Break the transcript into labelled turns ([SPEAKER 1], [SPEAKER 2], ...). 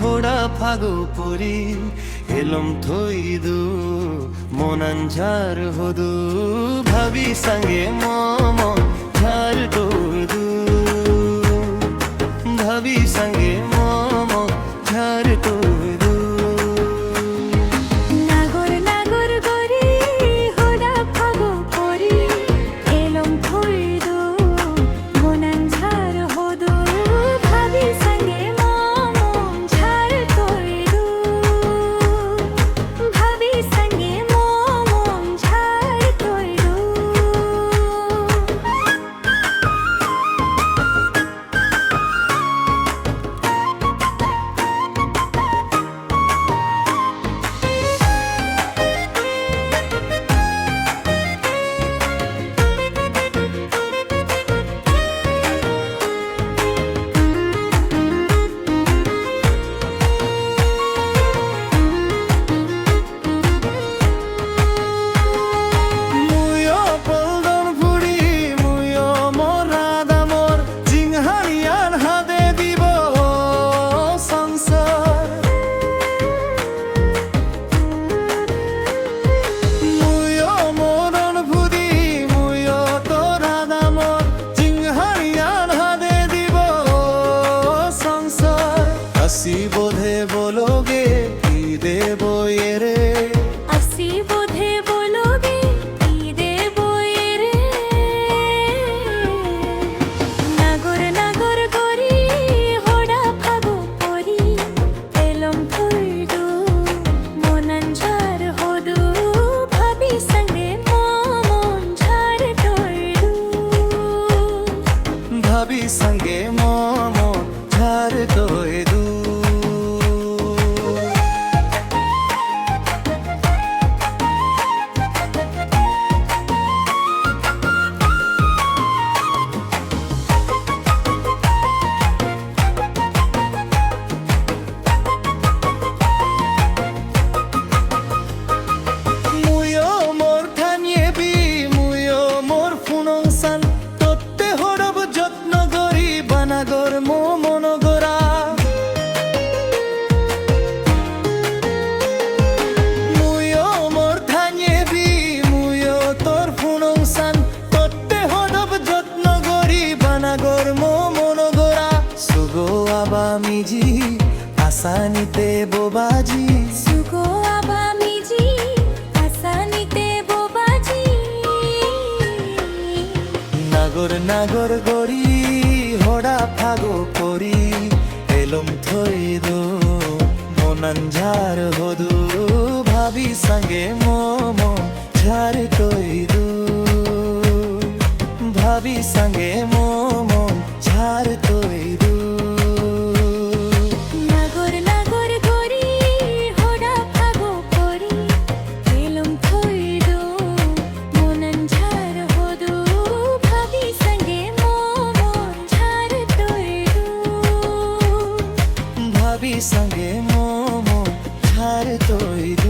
[SPEAKER 1] হোড়া Fargo পরি এলম থইদু মনাঞ্জার হদু ভাবি সঙ্গে মম ঝার তোদু ভাবি সঙ্গে মম ঝার তোদু
[SPEAKER 2] নাগর নাগর গরি হোড়া ফাগো পরি এলম থইদু মনাঞ্জার হদু ভাবি সঙ্গে মম ঝার তোদু ভাবি সঙ্গে মম ঝার তোদু
[SPEAKER 1] আসি বোধে বলোগে কি দেবো এরে
[SPEAKER 2] আসি বোধে বলোগে কি দেবো এরে নাগর নাগর গরি হোড়া ফাগো পরি এলম থইদু মনাঞ্জার হদু ভাবি সঙ্গে মম ঝার তোদু
[SPEAKER 1] ভাবি সঙ্গে মম ঝার তোদু নাগর মনগরা মুয়ো মোর ধানে বি মুয়ো তোর ফুনংসান তত্তে হডব যত্ন গরি বানাগর মনগরা সুগো আবা মিজি আসানিতে বোবাজি
[SPEAKER 2] সুগো আবা মিজি আসানিতে বোবাজি
[SPEAKER 1] নাগর নাগর গরি হোড়া ফাগো পরি এলম থইদু মনাঞ্জার হদু ভাবি সঙ্গে মম ঝার তোইদু ভাবি সঙ্গে মম ঝার তোইদু
[SPEAKER 2] নাগর নাগর গরি হোড়া ফাগো পরি এলম থইদু মনাঞ্জার হদু ভাবি সঙ্গে মম ঝার তোদু
[SPEAKER 1] ভাবি সঙ্গে মম ঝার তোইদু